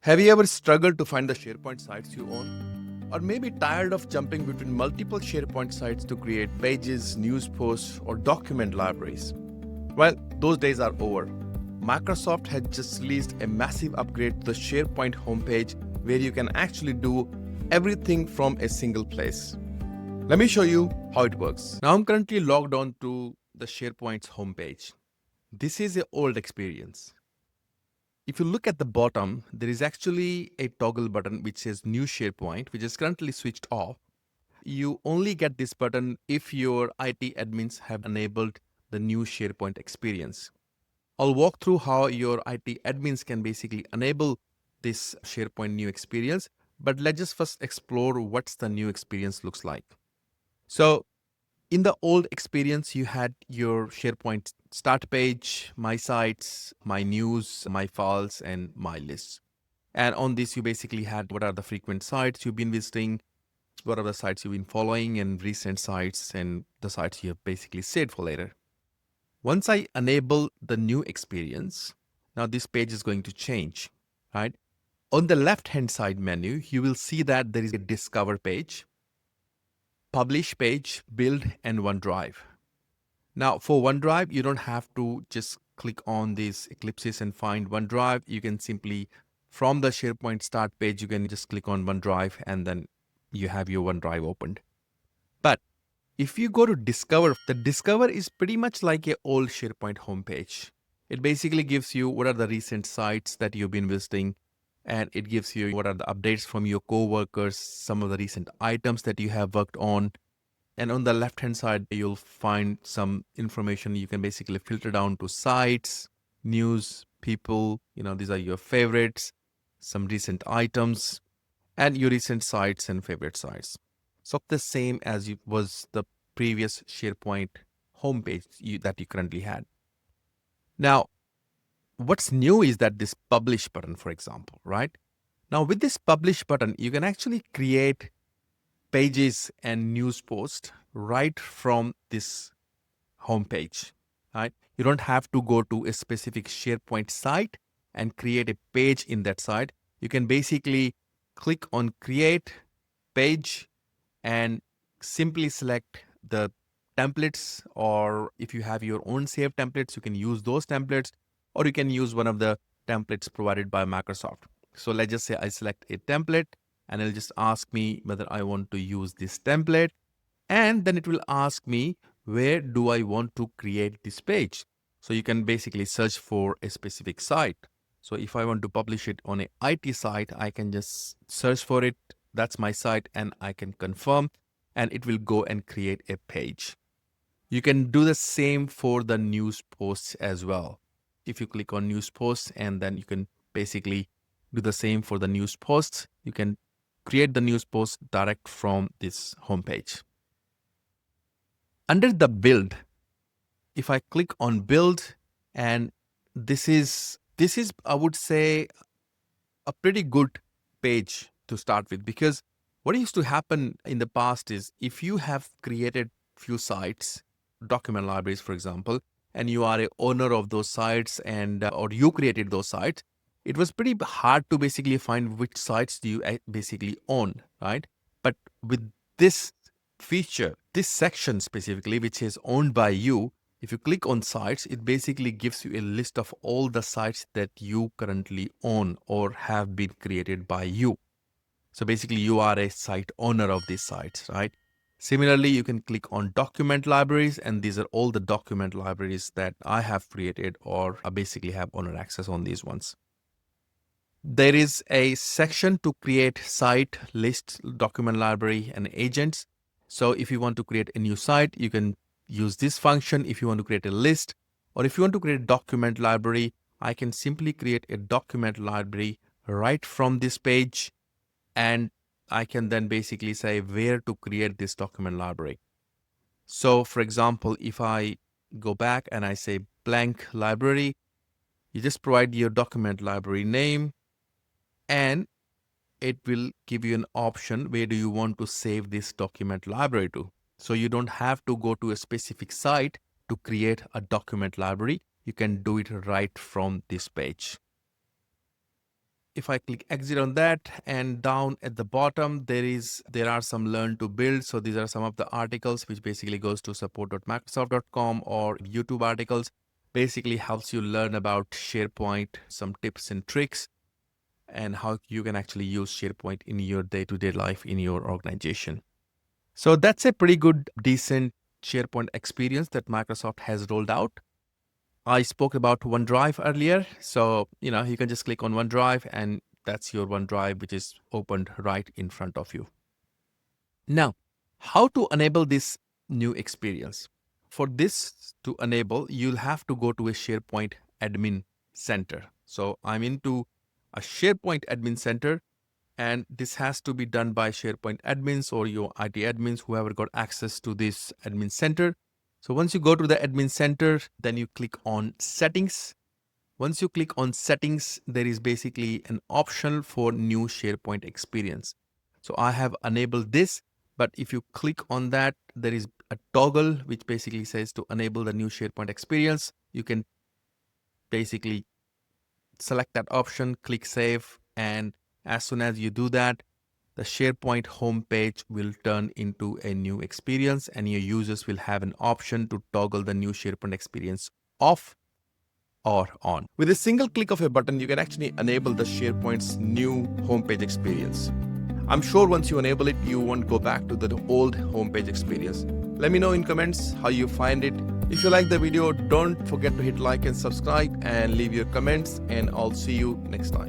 Have you ever struggled to find the SharePoint sites you own? Or maybe tired of jumping between multiple SharePoint sites to create pages, news posts, or document libraries? Well, those days are over. Microsoft has just released a massive upgrade to the SharePoint homepage where you can actually do everything from a single place. Let me show you how it works. Now I'm currently logged on to the SharePoint's homepage. This is an old experience. If you look at the bottom, there is actually a toggle button which says New SharePoint, which is currently switched off. You only get this button if your IT admins have enabled the new SharePoint experience. I'll walk through how your IT admins can basically enable this SharePoint new experience, but let's just first explore what's the new experience looks like. So in the old experience, you had your SharePoint start page, my sites, my news, my files, and my lists. And on this, you basically had what are the frequent sites you've been visiting, what are the sites you've been following, and recent sites, and the sites you have basically saved for later. Once I enable the new experience, now this page is going to change, right? On the left-hand side menu, you will see that there is a Discover page, Publish page, Build, and OneDrive. Now for OneDrive, you don't have to just click on these ellipses and find OneDrive. You can simply, from the SharePoint start page, you can just click on OneDrive and then you have your OneDrive opened. But if you go to Discover, the Discover is pretty much like an old SharePoint homepage. It basically gives you what are the recent sites that you've been visiting, and it gives you what are the updates from your coworkers, some of the recent items that you have worked on. And on the left-hand side, you'll find some information. You can basically filter down to sites, news, people, these are your favorites, some recent items, and your recent sites and favorite sites. So the same as it was the previous SharePoint homepage that you currently had. Now, what's new is that this publish button, for example, right? Now with this publish button, you can actually create pages and news posts right from this homepage, right? You don't have to go to a specific SharePoint site and create a page in that site. You can basically click on create page and simply select the templates, or if you have your own saved templates, you can use those templates, or you can use one of the templates provided by Microsoft. So let's just say I select a template and it'll just ask me whether I want to use this template. And then it will ask me, where do I want to create this page? So you can basically search for a specific site. So if I want to publish it on an IT site, I can just search for it. That's my site and I can confirm and it will go and create a page. You can do the same for the news posts as well. If you click on news posts and then you can basically do the same for the news posts, you can create the news post direct from this homepage. Under the build, if I click on build, and this is I would say a pretty good page to start with, because what used to happen in the past is if you have created few sites, document libraries, for example, and you are a owner of those sites and or you created those sites, it was pretty hard to basically find which sites do you basically own, right? But with this feature, this section specifically, which is owned by you, if you click on sites, it basically gives you a list of all the sites that you currently own or have been created by you. So basically you are a site owner of these sites, right? Similarly, you can click on document libraries, and these are all the document libraries that I have created or I basically have owner access on these ones. There is a section to create site, list, document library, and agents. So if you want to create a new site, you can use this function. If you want to create a list, or if you want to create a document library, I can simply create a document library right from this page. And I can then basically say where to create this document library. So for example, if I go back and I say blank library, you just provide your document library name, and it will give you an option where do you want to save this document library to. So you don't have to go to a specific site to create a document library. You can do it right from this page. If I click exit on that, and down at the bottom, there are some learn to build. So these are some of the articles which basically goes to support.microsoft.com, or YouTube articles. Basically helps you learn about SharePoint, some tips and tricks, and how you can actually use SharePoint in your day-to-day life in your organization. So that's a pretty good, decent SharePoint experience that Microsoft has rolled out. I spoke about OneDrive earlier. So, you can just click on OneDrive and that's your OneDrive, which is opened right in front of you. Now, how to enable this new experience? For this to enable, you'll have to go to a SharePoint admin center. So I'm into a SharePoint admin center, and this has to be done by SharePoint admins or your IT admins, whoever got access to this admin center. So once you go to the admin center, then you click on settings. Once you click on settings, there is basically an option for new SharePoint experience. So I have enabled this, but if you click on that, there is a toggle which basically says to enable the new SharePoint experience. You can basically select that option, click save, and as soon as you do that, the SharePoint homepage will turn into a new experience, and your users will have an option to toggle the new SharePoint experience off or on. With a single click of a button, you can actually enable the SharePoint's new homepage experience. I'm sure once you enable it, you won't go back to the old homepage experience. Let me know in comments how you find it. If you like the video, don't forget to hit like and subscribe and leave your comments, and I'll see you next time.